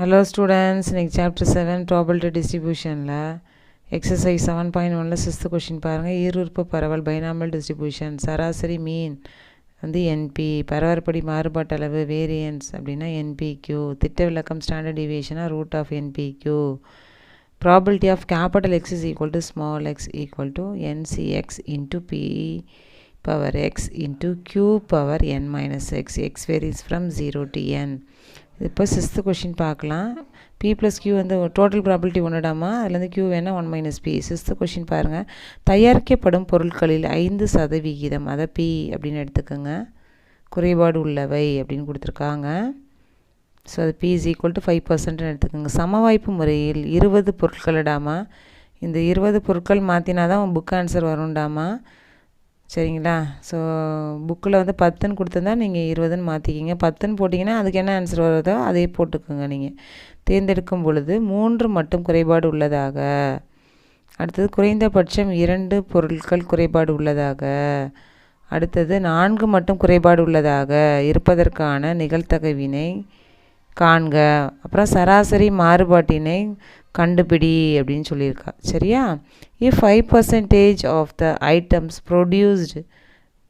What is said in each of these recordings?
Hello students, இன்னைக்கு chapter 7 probability distributionல exercise 7.1ல 6th question பாருங்க. ஈருறுப்பு பரவல் binomial distribution சராசரி மீன் வந்து NP, பரவற்படி மாறுபாட்டளவு variance அப்படின்னா NPQ, திட்ட விலக்கம் standard deviation root of NPQ, probability of capital X is equal to small x equal to NCX into P power x into Q power n minus x, x varies from 0 to n. இப்போ 6th question பார்க்கலாம். P plus Q வந்து total probability ஒன்றுடாமா, அதுலேருந்து Q வேணா 1 minus P. 6th question பாருங்கள். தயாரிக்கப்படும் பொருட்களில் 5% அதை P அப்படின்னு எடுத்துக்கோங்க, குறைபாடு உள்ளவை அப்படின்னு கொடுத்துருக்காங்க. ஸோ அது P is equal to 5% எடுத்துக்கோங்க. சமவாய்ப்பு முறையில் 20 பொருட்களிடாமா, இந்த 20 பொருட்கள் மாற்றினா தான் புக் ஆன்சர் வரும்டாமா. சரிங்களா? ஸோ புக்கில் வந்து 10ன்னு கொடுத்துருந்தா நீங்கள் 20ன்னு மாற்றிக்கிங்க. 10ன்னு போட்டிங்கன்னா அதுக்கு என்ன ஆன்சர் வருதோ அதே போட்டுக்கோங்க. நீங்கள் தேர்ந்தெடுக்கும் பொழுது 3 மட்டும் குறைபாடு உள்ளதாக, அடுத்தது குறைந்தபட்சம் 2 பொருட்கள் குறைபாடு உள்ளதாக, அடுத்தது 4 மட்டும் குறைபாடு உள்ளதாக இருப்பதற்கான நிகழ்தகவினை காண்க, அப்புறம் சராசரி மாறுபாட்டினை கண்டுபிடி அப்படின்னு சொல்லியிருக்கா. சரியா? if 5% of the items produced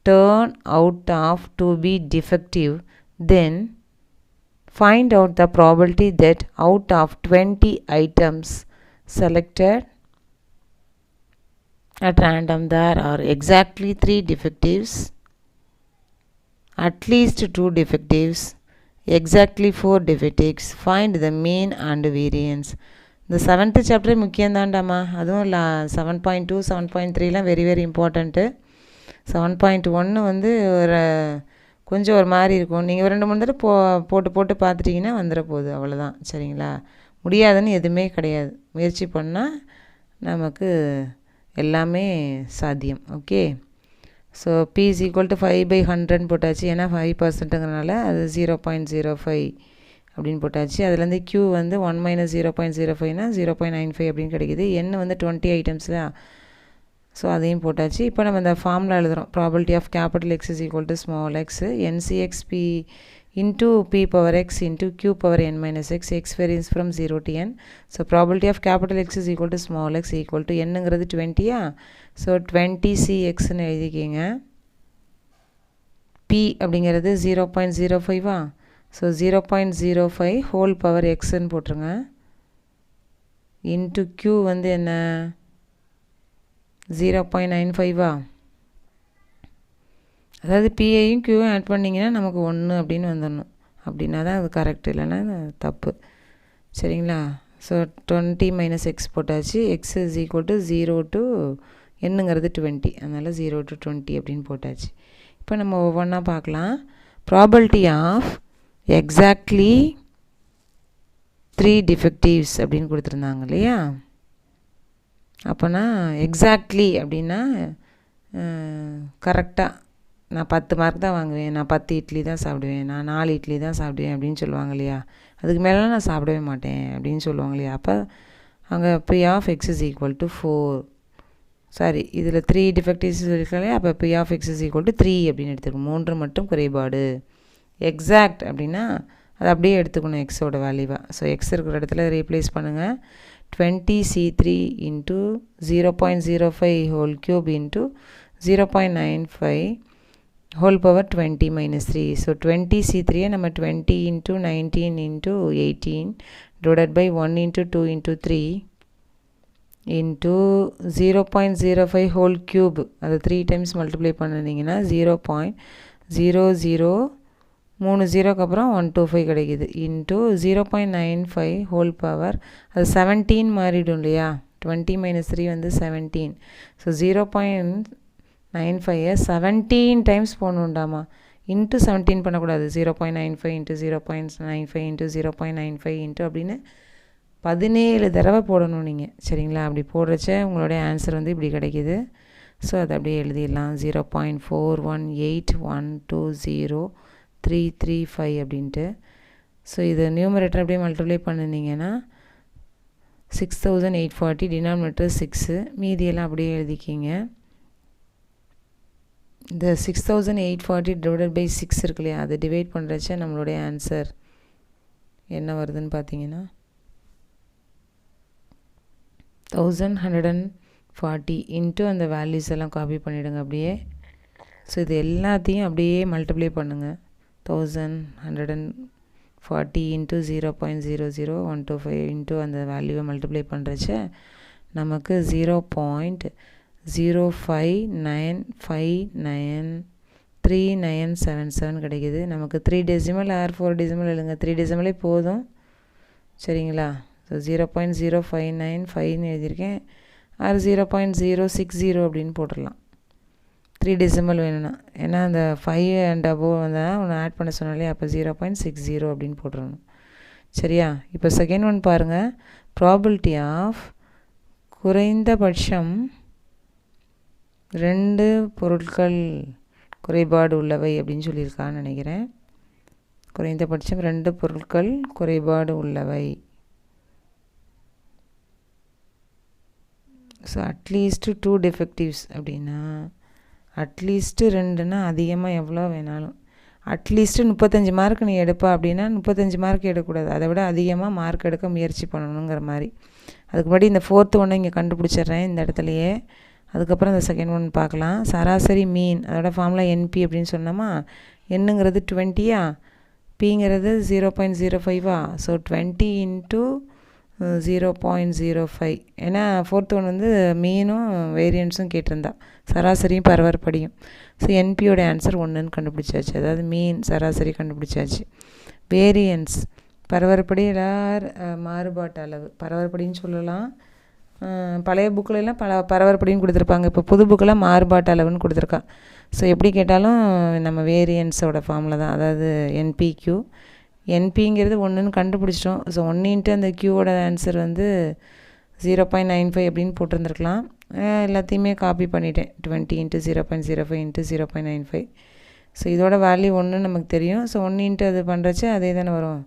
turn out of to be defective, then find out the probability that out of 20 items selected at random there are exactly 3 defectives, at least 2 defectives, exactly 4 defectives. Find the mean and variance. இந்த 7th சாப்டரே முக்கியம்தான்டாமா. அதுவும் இல்லை 7.2 7.3லாம் very very important. 7.1 வந்து ஒரு கொஞ்சம் ஒரு மாதிரி இருக்கும். நீங்கள் 2-3 தடவை போட்டு பார்த்துட்டிங்கன்னா வந்துட போகுது, அவ்வளோதான். சரிங்களா? முடியாதுன்னு எதுவுமே கிடையாது. முயற்சி பண்ணால் நமக்கு எல்லாமே சாத்தியம். Okay. So P is equal to 5/100 போட்டாச்சு. ஏன்னா 5%ங்கிறனால அது 0.05 அப்படின்னு போட்டாச்சு. அதுலேருந்து Q வந்து 1 minus 0.05னா 0.95 அப்படின்னு கிடைக்கிது. N வந்து 20 ஐட்டம்ஸில், ஸோ அதையும் போட்டாச்சு. இப்போ நம்ம இந்த ஃபார்முலா எழுதுகிறோம். Probability of capital X is equal to small x NCXP into P power x into Q power n minus x, x varies from 0 to n. So probability of capital X is equal to small x equal to என்னங்கிறது 20யா, so 20CXன்னு எழுதிக்கிங்க. P அப்படிங்கிறது 0.05ஆ, so 0.05 whole power எக்ஸ்ன்னு போட்டுருங்க. Into Q வந்து என்ன 0.95ஆ, அதாவது பிஐயும் Qயும் add பண்ணிங்கன்னா நமக்கு 1 அப்படின்னு வந்துடணும். அப்படின்னா தான் அது கரெக்ட், இல்லைன்னா தப்பு. சரிங்களா? ஸோ 20 minus x போட்டாச்சு. x is equal to 0 to என்னங்கிறது 20, அதனால் 0 to 20 அப்படின்னு போட்டாச்சு. இப்போ நம்ம ஒவ்வொன்றா பார்க்கலாம். ப்ராபபிலிட்டி ஆஃப் எக்ஸாக்ட்லி 3 டிஃபெக்டிவ்ஸ் அப்படின்னு கொடுத்துருந்தாங்க இல்லையா? அப்போனா எக்ஸாக்ட்லி அப்படின்னா கரெக்டாக நான் 10 மார்க் தான் வாங்குவேன், நான் 10 இட்லி தான் சாப்பிடுவேன், நான் 4 இட்லி தான் சாப்பிடுவேன் அப்படின்னு சொல்லுவாங்க இல்லையா? அதுக்கு மேலே நான் சாப்பிடவே மாட்டேன் அப்படின்னு சொல்லுவாங்க இல்லையா? அப்போ அங்கே P of X is equal to 4, sorry இதில் 3 டிஃபெக்டிவ்ஸ் இருக்காங்களே, அப்போ P of X is equal to 3 அப்படின்னு எடுத்துக்கணும். 3 மட்டும் குறைபாடு. எக்ஸாக்ட் அப்படின்னா அது அப்படியே எடுத்துக்கணும் எக்ஸோட வேல்யூவாக. ஸோ எக்ஸ் இருக்கிற இடத்துல ரீப்ளேஸ் பண்ணுங்கள். 20C3 into 0.05 whole cube into 0.95 whole power 20 minus 3. So 20C3 நம்ம 20 into 19 into 18 divided by 1 into 2 into 3 into 0.05 whole cube, அது 3 டைம்ஸ் மல்டிப்ளை பண்ணிங்கன்னா 0.0030க்கு அப்புறம் 125 கிடைக்கிது. இன்ட்டு 0.95 ஹோல் பவர், அது 17 மாறிடும் இல்லையா? 20 minus 3 வந்து 17. So 0.95 17 times போடணுண்டாமா. இன்ட்டு 17 பண்ணக்கூடாது. 0.95 இன்ட்டு 0.95 இன்ட்டு 0.95 இன்ட்டு அப்படின்னு 17 தடவை போடணும் நீங்கள். சரிங்களா? அப்படி போடுறச்ச உங்களுடைய ஆன்சர் வந்து இப்படி கிடைக்கிது. ஸோ அதை அப்படியே எழுதிடலாம். 0.418120.335 அப்படின்ட்டு. ஸோ இது நியூமரேட்டர் அப்படியே மல்டிப்ளை பண்ணினீங்கன்னா 6840, டினாமினேட்டர் 6, மீதியெல்லாம் அப்படியே எழுதிக்கிங்க. இந்த 6840 டிவைடட் பை 6 இருக்கு இல்லையா, அதை டிவைட் பண்ணுறச்ச நம்மளுடைய ஆன்சர் என்ன வருதுன்னு பார்த்தீங்கன்னா 1140 இன்ட்டு அந்த வேல்யூஸ் எல்லாம் காப்பி பண்ணிவிடுங்க அப்படியே. ஸோ இது எல்லாத்தையும் அப்படியே மல்டிப்ளை பண்ணுங்கள். 1140 இன்ட்டு 0.00125 இன்ட்டு அந்த வேல்யூவை மல்டிப்ளை பண்ணுறச்ச நமக்கு 0.0595393977 கிடைக்கிது. நமக்கு 3 டெசிமல் ஆர் 4 டெசிமல் எழுதுங்க. 3 டெசிமலே போதும், சரிங்களா? ஸோ 0.0595 எழுதியிருக்கேன். ஆர் 0.060 அப்படின்னு போட்டுடலாம். 3 டெசிமல் வேணும்னா, ஏன்னா அந்த 5 அண்ட் அபோவ் வந்தால் ஒன்று ஆட் பண்ண சொன்னாலே அப்போ 0.60 அப்படின்னு போட்டுடணும். சரியா? இப்போ செகண்ட் ஒன் பாருங்கள். ப்ராபபிலிட்டி ஆஃப் குறைந்தபட்சம் 2 பொருட்கள் குறைபாடு உள்ளவை அப்படின்னு சொல்லியிருக்கான்னு நினைக்கிறேன். குறைந்தபட்சம் 2 பொருட்கள் குறைபாடு உள்ளவை. ஸோ அட்லீஸ்ட்டு 2 டெஃபெக்டிவ்ஸ் அப்படின்னா அட்லீஸ்ட்டு 2ன்னா அதிகமாக எவ்வளோ வேணாலும். அட்லீஸ்ட்டு 35 மார்க் நீ எடுப்பா அப்படின்னா 35 மார்க் எடுக்கக்கூடாது, அதை விட அதிகமாக மார்க் எடுக்க முயற்சி பண்ணணுங்கிற மாதிரி. அதுக்கு முன்னாடி இந்த 4th ஒன்று இங்கே கண்டுபிடிச்சிட்றேன் இந்த இடத்துலையே. அதுக்கப்புறம் இந்த செகண்ட் ஒன் பார்க்கலாம். சராசரி மீன், அதோட ஃபார்முலா என்பி அப்படின்னு சொன்னோமா. என்னங்கிறது 20யா, பிங்கிறது 0.05. So 20 into 0.05. ஏன்னா 4th ஒன் வந்து மீனும் வேரியன்ஸும் கேட்டிருந்தா, சராசரியும் பரவற்படியும். ஸோ என்பியோட ஆன்சர் 1ன்னு கண்டுபிடிச்சாச்சு. அதாவது மீன் சராசரி கண்டுபிடிச்சாச்சு. வேரியன்ஸ் பரவற்படி மாறுபாட்டு அளவு, பரவற்படின்னு சொல்லலாம். பழைய புக்கிலலாம் பரவற்படின்னு கொடுத்துருப்பாங்க. இப்போ புது புக்கெலாம் மாறுபாட்டு அளவுன்னு கொடுத்துருக்கா. ஸோ எப்படி கேட்டாலும் நம்ம வேரியன்ஸோட ஃபார்மில் தான், அதாவது என்பிக்யூ. என்பிங்கிறது 1ன்னு கண்டுபிடிச்சிட்டோம். ஸோ 1 இன்ட்டு அந்த க்யூவோட ஆன்சர் வந்து 0.95 அப்படின்னு போட்டிருந்துருக்கலாம். எல்லாத்தையுமே காப்பி பண்ணிட்டேன். 20 இன்ட்டு 0.05 இன்ட்டு 0.95. ஸோ இதோட வேல்யூ 1 நமக்கு தெரியும். ஸோ 1 இன்ட்டு அது பண்ணுறச்ச அதே தானே வரும்.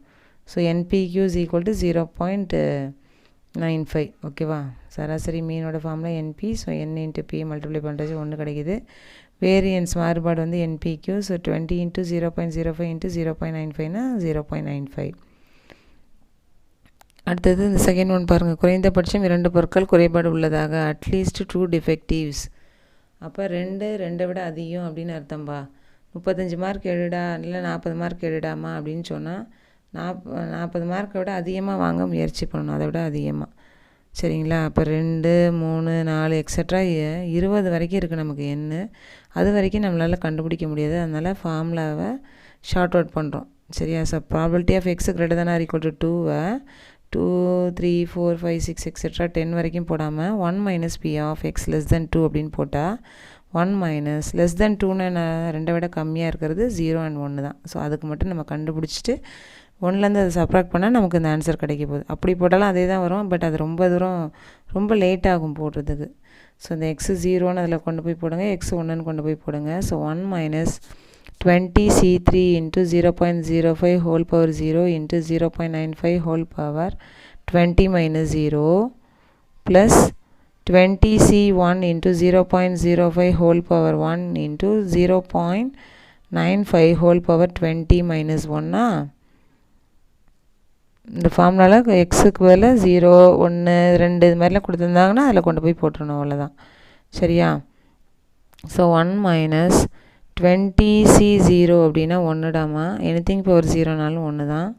So NPQ is equal to 0.95. ஓகேவா? சராசரி மீனோட ஃபார்மில் NP. So N into P multiply பண்ணுறச்சு 1 கிடைக்கிது. வேரியன்ஸ் மாறுபாடு வந்து என்பிக்யூ. ஸோ 20 இன்ட்டு 0.05 இன்ட்டு 0.95னா 0.95. அடுத்தது இந்த செகண்ட் ஒன் பாருங்கள். குறைந்தபட்சம் 2 பொருட்கள் குறைபாடு உள்ளதாக, அட்லீஸ்ட் 2 டிஃபெக்டிவ்ஸ். அப்போ 2 விட அதிகம் அப்படின்னு அர்த்தம்பா. 35 மார்க் எடுடா இல்லை 40 மார்க் எடுடாமா அப்படின்னு சொன்னால் 40 மார்க்கை விட அதிகமாக வாங்க முயற்சி பண்ணணும், அதை விட அதிகமாக. சரிங்களா? அப்போ 2, 3, 4 எக்ஸட்ரா 20 வரைக்கும் இருக்குது நமக்கு எண்ணு. அது வரைக்கும் நம்மளால் கண்டுபிடிக்க முடியாது. அதனால் ஃபார்முலாவை ஷார்ட் அவுட் பண்ணுறோம். சரியா? So probability of X greater than or equal to 2வை 2, 3, 4, 5, 6 எக்ஸட்ரா 10 வரைக்கும் போடாமல் 1 minus P of X less than 2 அப்படின்னு போட்டால் 1 மைனஸ் லெஸ் தென் 2ன்னு 2 விட கம்மியாக இருக்கிறது 0 அண்ட் 1 தான். ஸோ அதுக்கு மட்டும் நம்ம கண்டுபிடிச்சிட்டு 1லேருந்து அதை சப்ராக்ட் பண்ணால் நமக்கு இந்த ஆன்சர் கிடைக்க போகுது. அப்படி போட்டாலும் அதே தான் வரும். பட் அது ரொம்ப லேட் ஆகும் போடுறதுக்கு. ஸோ இந்த எக்ஸ் 0ன்னு அதில் கொண்டு போய் போடுங்க, எக்ஸ் 1ன்னு கொண்டு போய் போடுங்க. So 1 minus 20c3 into 0.05 whole power 0 into 0.95 whole power 20 minus 0 plus 20c1 into 0.05 whole power 1 into 0.95 whole power 20 minus 1. இந்த ஃபார்முலாவில் எக்ஸுக்கு பதில் 0, 1, 2 இது மாதிரிலாம் கொடுத்துருந்தாங்கன்னா அதில் கொண்டு போய் போட்டுருணும், அவ்வளோதான். சரியா? ஸோ 1 மைனஸ் 20c0 அப்படின்னா 1டாமா. எனிதிங் பவர் 0னாலும் 1 தான்.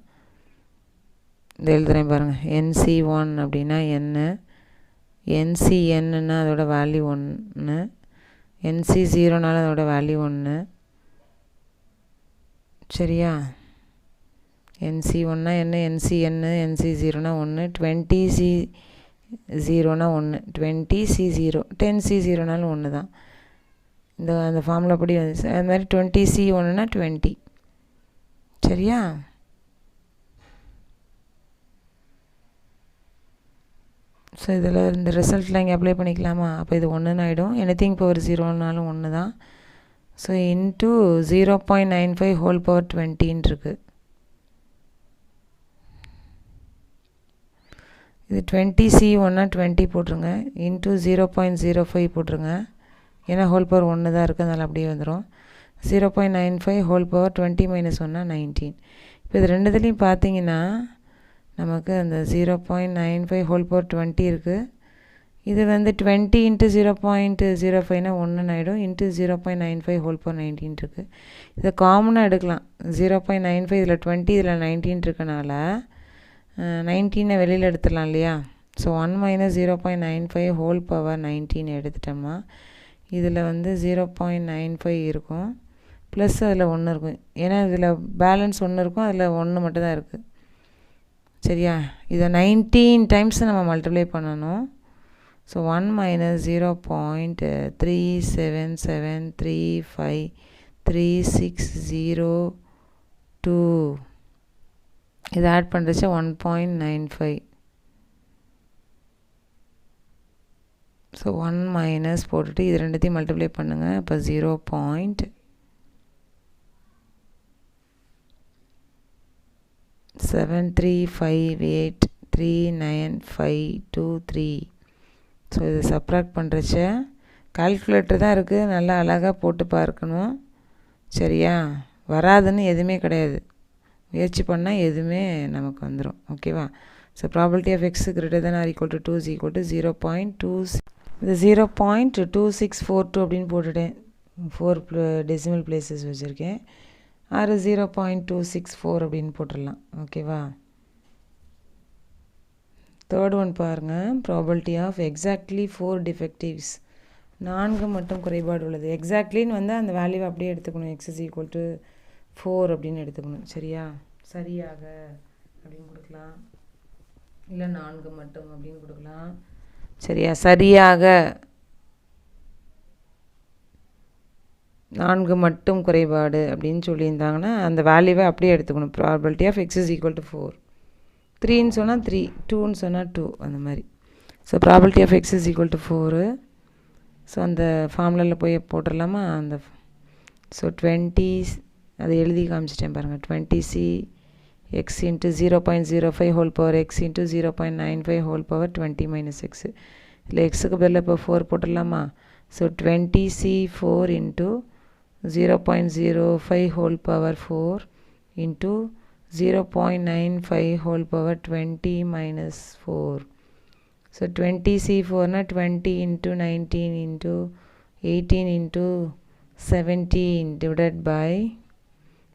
இந்த எழுதுகிறேன் பாருங்கள். NC1 அப்படின்னா n, NCnன்னா அதோட வேல்யூ 1, NC0னாலும் அதோட வேல்யூ 1. சரியா? NC1னா என்ன, NCn, NC0னா 1, 20c0னா 1, 20c0, 10c0னாலும் 1 தான். அந்த ஃபார்முலா படி வந்து அது மாதிரி 20c1னா 20. சரியா? ஸோ இதில் இந்த ரிசல்ட்டில் இங்கே அப்ளை பண்ணிக்கலாமா? அப்போ இது 1ன்னு ஆகிடும். எனிதிங் பவர் 0னாலும் 1 தான். ஸோ இன்ட்டு 0.95 ஹோல் பவர் 20ன்னு இருக்குது. இது 20c1னா 20 போட்டுருங்க, இன்ட்டு 0.05 போட்டுருங்க. ஏன்னா ஹோல் பவர் 1 தான் இருக்குது, அதனால் அப்படியே வந்துடும். 0.95 ஹோல் பவர் 20 மைனஸ் 1னா 19. இப்போ இது ரெண்டுத்துலேயும் பார்த்தீங்கன்னா நமக்கு அந்த 0.95 ஹோல் பவர் 20 இருக்குது. இது வந்து 20 இன்ட்டு 0.05னா 1 ஆகிடும், இன்ட்டு 0.95 ஹோல் பவர் 19 இருக்குது. இதை காமனாக எடுக்கலாம். 0.95 இதில் 20 இதில் 19 இருக்கனால 19 வெளியில் எடுத்துடலாம் இல்லையா. ஸோ 1 மைனஸ் 0.95 ஹோல் பவர் 19 எடுத்துட்டோம்னா இதில் வந்து 0.95 இருக்கும், ப்ளஸ் அதில் 1 இருக்கும். ஏன்னா இதில் பேலன்ஸ் 1 இருக்கும், அதில் 1 மட்டும் தான் இருக்குது. சரியா, இதை 19 டைம்ஸ் நம்ம மல்டிப்ளை பண்ணணும். ஸோ 1 மைனஸ் 0.377353602 இதை ஆட் பண்ணுறச்சு 1.95. ஸோ 1 மைனஸ் போட்டுட்டு இது ரெண்டுத்தையும் மல்டிப்ளை பண்ணுங்கள். இப்போ 0.73583953. ஸோ இதை சப்ராக்ட் பண்ணுறச்ச கால்குலேட்டர் தான் இருக்குது, நல்லா அழகாக போட்டு பார்க்கணும். சரியா, வராதுன்னு எதுவுமே கிடையாது, முயற்சி பண்ணால் எதுவுமே நமக்கு வந்துடும். ஓகேவா. So probability of X greater than or equal to 2 is equal to 0.2. இது 0.2642 அப்படின்னு போட்டுட்டேன். 4 டெசிமல் பிளேசஸ் வச்சுருக்கேன். ஆறு 0.264 அப்படின்னு போட்டுடலாம். ஓகேவா. தேர்ட் ஒன் பாருங்கள். Probability of exactly 4 defectives. 4 மட்டும் குறைபாடு உள்ளது. எக்ஸாக்ட்லின்னு வந்து அந்த வேல்யூவை அப்படியே எடுத்துக்கணும். எக்ஸ் இஸ் ஈக்குவல் டு 4 அப்படின்னு எடுத்துக்கணும். சரியா, சரியாக அப்படின்னு கொடுக்கலாம், இல்லை 4 மட்டும் அப்படின்னு கொடுக்கலாம். சரியா, சரியாக 4 மட்டும் குறைபாடு அப்படின்னு சொல்லியிருந்தாங்கன்னா அந்த வேல்யூவை அப்படியே எடுத்துக்கணும். Probability of x is equal to 4. 3ன்னு சொன்னால் 3, 2ன்னு சொன்னால் 2, அந்த மாதிரி. So probability of x is equal to 4. So அந்த ஃபார்முலாவில் போய் போட்டுடலாமா. அந்த ஸோ 20 அதை எழுதி காமிச்சிட்டேன் பாருங்கள். 20c x into 0.05 whole power x into 0.95 whole power 20 minus X. இல்லை எக்ஸுக்கு பதில் இப்போ 4 போட்டுடலாமா. So 20c4 into 0.05 whole power 4 into 0.95 whole power 20 minus 4. So 20c4 20 into 19 into 18 into 17 divided by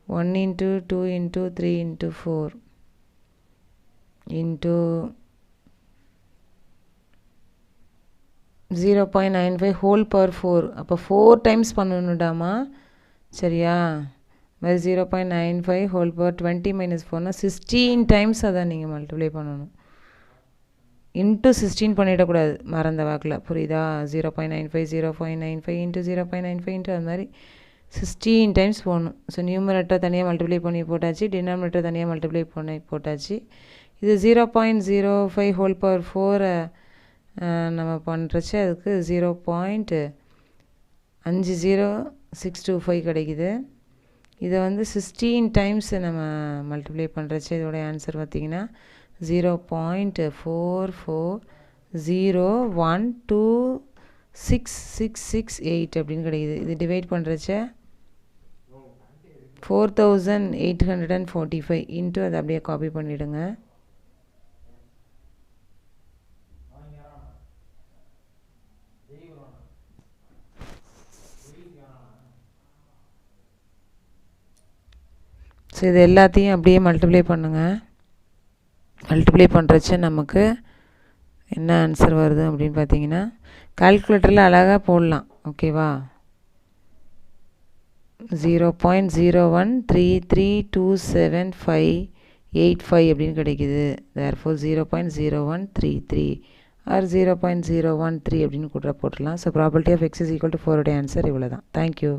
1 into 2 into 3 into 4 into 0.95 whole power 4. அப்போ 4 times பண்ணணுடாமா. சரியா, மாதிரி 0.95 whole power 20 minus 4னா 16 times அதை நீங்கள் மல்டிப்ளை பண்ணணும். இன்ட்டு 16 பண்ணிடக்கூடாது மறந்த வாக்கில், புரியுதா. 0.95 0.95 இன்ட்டு 0.95 இன்ட்டு அது மாதிரி 16 டைம்ஸ் போடணும். ஸோ நியூமரேட்டர் தனியாக மல்டிப்ளை பண்ணி போட்டாச்சு, டினாமினேட்டர் தனியாக மல்டிப்ளை பண்ணி போட்டாச்சு. இது 0.05 ஹோல் பவர் 4 நம்ம பண்ணுறச்சு அதுக்கு 0.50625 கிடைக்குது. இதை வந்து 16 டைம்ஸ் நம்ம மல்டிப்ளை பண்ணுறச்சு இதோடைய ஆன்சர் பார்த்திங்கன்னா 0.4401266668 அப்படின்னு கிடைக்குது. இது டிவைட் பண்ணுறச்ச 4845 இன்ட்டு அதை அப்படியே காப்பி பண்ணிவிடுங்க. ஸோ இது எல்லாத்தையும் அப்படியே மல்டிப்ளை பண்ணுங்கள். மல்டிப்ளை பண்ணுறச்ச நமக்கு என்ன ஆன்சர் வருது அப்படின்னு பார்த்தீங்கன்னா கால்குலேட்டரில் அழகாக போடலாம். ஓகேவா. 0.013327585 அப்படின்னு கிடைக்குது. தேர்ஃபோர் 0.0133 ஆர் 0.013 அப்படின்னு கூட போட்டுடலாம். So probability of x is equal to 4 உடைய ஆன்சர் இவ்வளோ தான். தேங்க்யூ.